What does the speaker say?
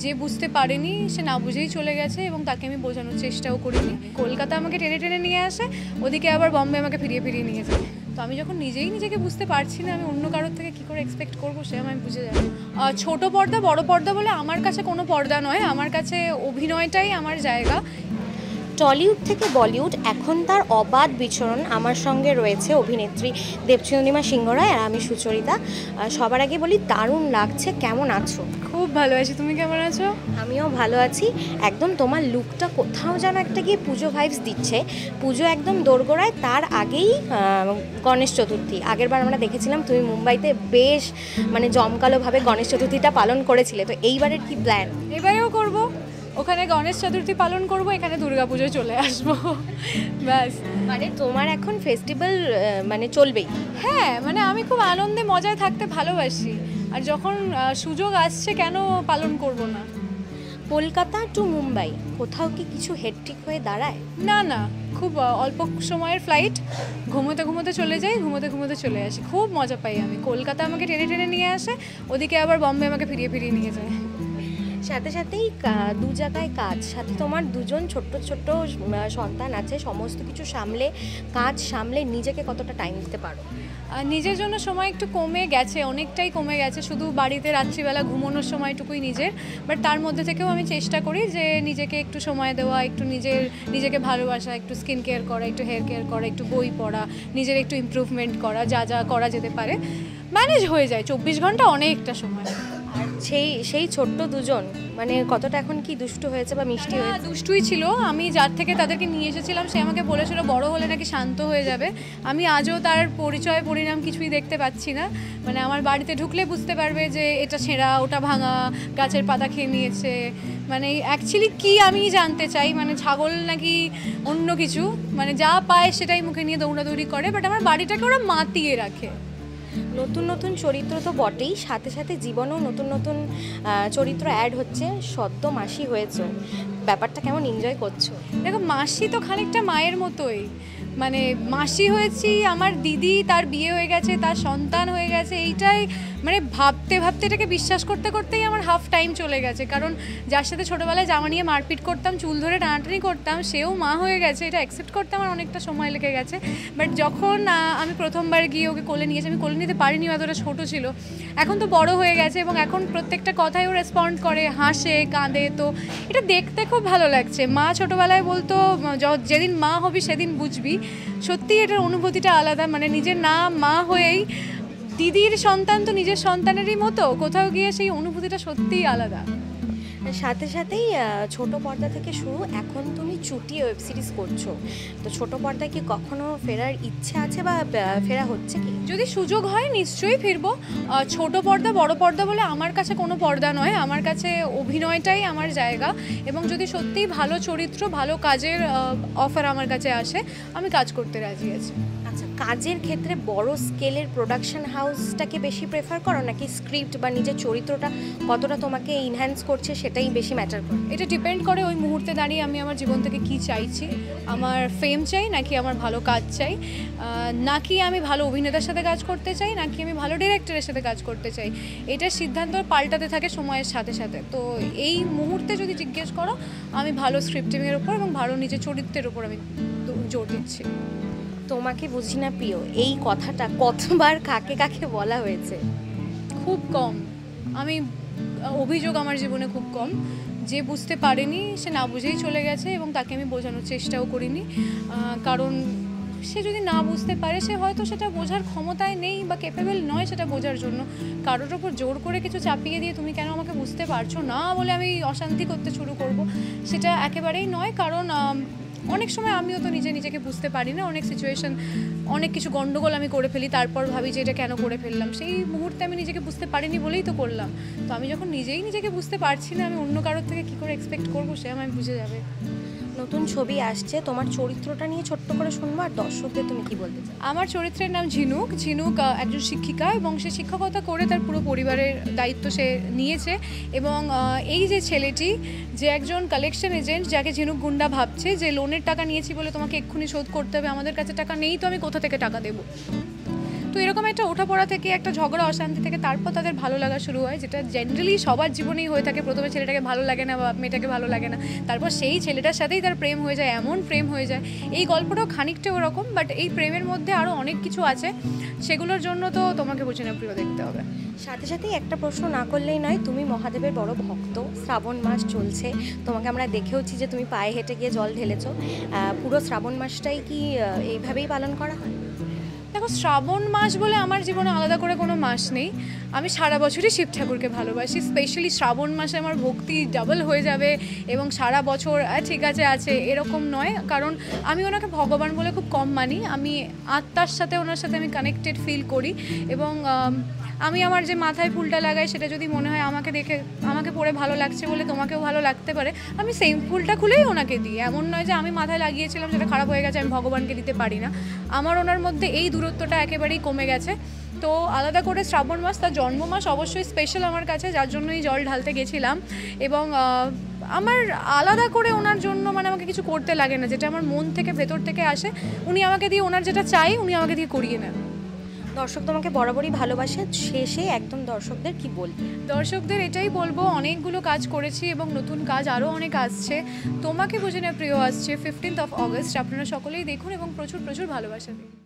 যে বুঝতে পারেনি সে না বুঝেই চলে গেছে এবং তাকে আমি বোঝানোর চেষ্টাও করিনি। কলকাতা আমাকে টেনে টেনে নিয়ে আসে, ওদিকে আবার বম্বে আমাকে ফিরিয়ে ফিরিয়ে নিয়ে যায়। তো আমি যখন নিজেই নিজেকে বুঝতে পারছি না, আমি অন্য কারোর থেকে কী করে এক্সপেক্ট করবো সে আমি বুঝে যাই। ছোট পর্দা বড় পর্দা বলে আমার কাছে কোনো পর্দা নয়, আমার কাছে অভিনয়টাই আমার জায়গা। টলিউড থেকে বলিউড এখন তার অবাধ বিচরণ। আমার সঙ্গে রয়েছে অভিনেত্রী দেবচন্দ্রিমা সিংহ রায় আর আমি সুচরিতা। সবার আগে বলি দারুণ লাগছে, কেমন আছো? খুব ভালো আছি, তুমি কেমন আছো? আমিও ভালো আছি। একদম তোমার লুকটা কোথাও যেন একটা গিয়ে পুজো ভাইবস দিচ্ছে। পুজো একদম দোরগোড়ায়, তার আগেই গণেশ চতুর্থী। আগেরবার আমরা দেখেছিলাম তুমি মুম্বাইতে বেশ জমকালোভাবে গণেশ চতুর্থীটা পালন করেছিলে, তো এইবারের কি প্ল্যান? এবারেও করব, ওখানে গণেশ চতুর্থী পালন করব, এখানে দুর্গাপুজোয় চলে আসবো, ব্যাস। তোমার এখন ফেস্টিভ্যাল চলবেই? হ্যাঁ, আমি খুব আনন্দে মজায় থাকতে ভালোবাসি, আর যখন সুযোগ আসছে কেন পালন করব না। কলকাতা টু মুম্বাই কোথাও কি কিছু হেডট্রিক হয়ে দাঁড়ায়? না না, খুব অল্প সময়ের ফ্লাইট, ঘুমোতে ঘুমোতে চলে যাই, ঘুমোতে ঘুমোতে চলে আসি। খুব মজা পাই আমি। কলকাতা আমাকে টেনে টেনে নিয়ে আসে, ওদিকে আবার বম্বে আমাকে ফিরিয়ে ফিরিয়ে নিয়ে যায়। সাথে সাথেই দু জায়গায় কাজ, সাথে তোমার দুজন ছোট্ট ছোট্ট সন্তান আছে, সমস্ত কিছু সামলে কাজ সামলে নিজেকে কতটা টাইম দিতে পারো? নিজের জন্য সময় একটু কমে গেছে, অনেকটাই কমে গেছে। শুধু বাড়িতে রাত্রিবেলা ঘুমানোর সময়টুকুই নিজের, বাট তার মধ্যে থেকেও আমি চেষ্টা করি যে নিজেকে একটু সময় দেওয়া, একটু নিজেকে ভালোবাসা, একটু স্কিন কেয়ার করা, একটু হেয়ার কেয়ার করা, একটু বই পড়া, নিজের একটু ইমপ্রুভমেন্ট করা, যা যা করা যেতে পারে। ম্যানেজ হয়ে যায়, 24 ঘন্টা অনেকটা সময়। আর সেই ছোট্ট দুজন কতটা এখন কি দুষ্টু হয়েছে বা মিষ্টি হয়েছে? দুষ্টুই ছিল। আমি যার থেকে তাদেরকে নিয়ে এসেছিলাম সে আমাকে বলেছিল বড় হলে নাকি শান্ত হয়ে যাবে। আমি আজও তার পরিচয় পরিণাম কিছুই দেখতে পাচ্ছি না। আমার বাড়িতে ঢুকলে বুঝতে পারবে যে এটা ছেঁড়া, ওটা ভাঙা, গাছের পাতা খেয়ে নিয়েছে। অ্যাকচুয়ালি কি আমি জানতে চাই, ছাগল নাকি অন্য কিছু, যা পায় সেটাই মুখে নিয়ে দৌড়াদৌড়ি করে, বাট আমার বাড়িটাকে ওরা মাতিয়ে রাখে। নতুন নতুন চরিত্র তো বটেই, সাথে সাথে জীবনেও নতুন নতুন চরিত্র অ্যাড হচ্ছে। সদ্য মাসি হয়েছে, ব্যাপারটা কেমন এনজয় করছো? দেখো, মাসি তো খানিকটা মায়ের মতোই। মাসি হয়েছি, আমার দিদি তার বিয়ে হয়ে গেছে, তার সন্তান হয়ে গেছে, এইটাই ভাবতে ভাবতে এটাকে বিশ্বাস করতে করতেই আমার হাফ টাইম চলে গেছে। কারণ যার সাথে ছোটোবেলায় জামা নিয়ে মারপিট করতাম, চুল ধরে টানাটানি করতাম, সেও মা হয়ে গেছে, এটা অ্যাকসেপ্ট করতে আমার অনেকটা সময় লেগে গেছে। বাট যখন আমি প্রথমবার গিয়ে ওকে কোলে নিয়েছি, আমি কোলে নিতে পারিনি, অতটা ছোটো ছিল। এখন তো বড় হয়ে গেছে এবং এখন প্রত্যেকটা কথায় ও রেসপন্ড করে, হাসে, কাঁদে, তো এটা দেখতে খুব ভালো লাগছে। মা ছোটোবেলায় বলতো যেদিন মা হবি সেদিন বুঝবি। সত্যি এটার অনুভূতিটা আলাদা। নিজের না মা হয়েই দিদির সন্তান তো নিজের সন্তানেরই মতো, কোথাও গিয়ে সেই অনুভূতিটা সত্যিই আলাদা। সাথে সাথেই ছোট পর্দা থেকে শুরু, এখন তুমি চুটিয়ে ওয়েব সিরিজ করছো, তো ছোট পর্দায় কি কখনো ফেরার ইচ্ছে আছে বা ফেরা হচ্ছে কি? যদি সুযোগ হয় নিশ্চয়ই ফিরবো। ছোট পর্দা বড় পর্দা বলে আমার কাছে কোনো পর্দা নয়, আমার কাছে অভিনয়টাই আমার জায়গা। এবং যদি সত্যিই ভালো চরিত্র, ভালো কাজের অফার আমার কাছে আসে, আমি কাজ করতে রাজি আছি। আচ্ছা, কাজের ক্ষেত্রে বড় স্কেলের প্রোডাকশন হাউসটাকে বেশি প্রেফার করো, নাকি স্ক্রিপ্ট বা নিজের চরিত্রটা কতটা তোমাকে ইনহ্যান্স করছে সেটাই বেশি ম্যাটার করে? এটা ডিপেন্ড করে ওই মুহূর্তে দাঁড়িয়ে আমি আমার জীবন থেকে কী চাইছি। আমার ফেম চাই, নাকি আমার ভালো কাজ চাই, নাকি আমি ভালো অভিনেতার সাথে কাজ করতে চাই, নাকি আমি ভালো ডিরেক্টরের সাথে কাজ করতে চাই। এটার সিদ্ধান্ত পাল্টাতে থাকে সময়ের সাথে সাথে। তো এই মুহূর্তে যদি জিজ্ঞেস করো, আমি ভালো স্ক্রিপ্টিংয়ের ওপর এবং ভালো নিজের চরিত্রের ওপর আমি জোর দিচ্ছি। তোমাকে বুঝি না প্রিয়, এই কথাটা কতবার কাকে কাকে বলা হয়েছে? খুব কম। অভিযোগ আমার জীবনে খুব কম। যে বুঝতে পারেনি সে না বুঝেই চলে গেছে এবং তাকে আমি বোঝানোর চেষ্টাও করিনি। কারণ সে যদি না বুঝতে পারে, সে হয়তো সেটা বোঝার ক্ষমতায় নেই বা ক্যাপেবল নয় সেটা বোঝার জন্য। কারোর ওপর জোর করে কিছু চাপিয়ে দিয়ে তুমি কেন আমাকে বুঝতে পারছো না বলে আমি অশান্তি করতে শুরু করব, সেটা একেবারেই নয়। কারণ অনেক সময় আমিও তো নিজেকে বুঝতে পারি না। অনেক সিচুয়েশন, অনেক কিছু গন্ডগোল আমি করে ফেলি, তারপর ভাবি যে এটা কেন করে ফেললাম। সেই মুহূর্তে আমি নিজেকে বুঝতে পারিনি বলেই তো করলাম। তো আমি যখন নিজেকে বুঝতে পারছি না, আমি অন্য কারোর থেকে কী করে এক্সপেক্ট করবো সে আমায় বুঝে যাবে। নতুন ছবি আসছে, তোমার চরিত্রটা নিয়ে ছোট্ট করে শুনবো, আর দর্শকদের তুমি কি বলতে চাও? আমার চরিত্রের নাম ঝিনুক। একজন শিক্ষিকা এবং সে শিক্ষকতা করে তার পুরো পরিবারের দায়িত্ব সে নিয়েছে। এবং এই যে ছেলেটি, যে একজন কালেকশন এজেন্ট, যাকে ঝিনুক গুন্ডা ভাবছে, যে লোনের টাকা নিয়েছি বলে তোমাকে এক্ষুনি শোধ করতে হবে, আমাদের কাছে টাকা নেই তো আমি কোথা থেকে টাকা দেবো। তো এরকম একটা ওঠাপড়া থেকে, একটা ঝগড়া অশান্তি থেকে তারপর তাদের ভালো লাগা শুরু হয়, যেটা জেনারেলি সবার জীবনেই হয়ে থাকে। প্রথমে ছেলেটাকে ভালো লাগে না বা মেয়েটাকে ভালো লাগে না, তারপর সেই ছেলেটার সাথেই তার প্রেম হয়ে যায়, এমন প্রেম হয়ে যায়। এই গল্পটাও খানিকটা ওরকম, বাট এই প্রেমের মধ্যে আরও অনেক কিছু আছে, সেগুলোর জন্য তো তোমাকে বুঝে না প্রিয় দেখতে হবে। সাথে সাথেই একটা প্রশ্ন না করলেই নয়, তুমি মহাদেবের বড় ভক্ত, শ্রাবণ মাস চলছে, তোমাকে আমরা দেখেওছি যে তুমি পায়ে হেঁটে গিয়ে জল ঢেলেছো। পুরো শ্রাবণ মাসটাই কি এইভাবেই পালন করা হয়? দেখো, শ্রাবণ মাস বলে আমার জীবনে আলাদা করে কোনো মাস নেই। আমি সারা বছরই শিব ঠাকুরকে ভালোবাসি, স্পেশালি শ্রাবণ মাসে আমার ভক্তি ডাবল হয়ে যাবে এবং সারা বছর ঠিক আছে এরকম নয়, কারণ আমি ওনাকে ভগবান বলে খুব কম মানি। আমি আত্মার সাথে, ওনার সাথে আমি কানেক্টেড ফিল করি এবং আমি আমার যে মাথায় ফুলটা লাগাই সেটা যদি মনে হয় আমাকে দেখে, আমাকে পরে ভালো লাগছে বলে তোমাকেও ভালো লাগতে পারে, আমি সেম ফুলটা খুলেই ওনাকে দিই। এমন নয় যে আমি মাথায় লাগিয়েছিলাম সেটা খারাপ হয়ে গেছে, আমি ভগবানকে দিতে পারি না। আমার ওনার মধ্যে এই দূরত্বটা একেবারেই কমে গেছে। তো আলাদা করে শ্রাবণ মাস, তার জন্ম মাস অবশ্যই স্পেশাল আমার কাছে, যার জন্যই জল ঢালতে গেছিলাম। এবং আমার আলাদা করে ওনার জন্য মানে আমাকে কিছু করতে লাগে না, যেটা আমার মন থেকে, ভেতর থেকে আসে, উনি আমাকে দিয়ে ওনার যেটা চাই উনি আমাকে দিয়ে করিয়ে নেন। দর্শক তোমাকে বরাবরই ভালোবাসে, শেষে একদম দর্শকদের কি বলবো? দর্শকদের এটাই বলবো, অনেকগুলো কাজ করেছি এবং নতুন কাজ আরও অনেক আসছে। তোমাকে বুঝে না প্রিয় আসছে 15th অগস্ট, আপনারা সকলেই দেখুন এবং প্রচুর প্রচুর ভালোবাসা দিন।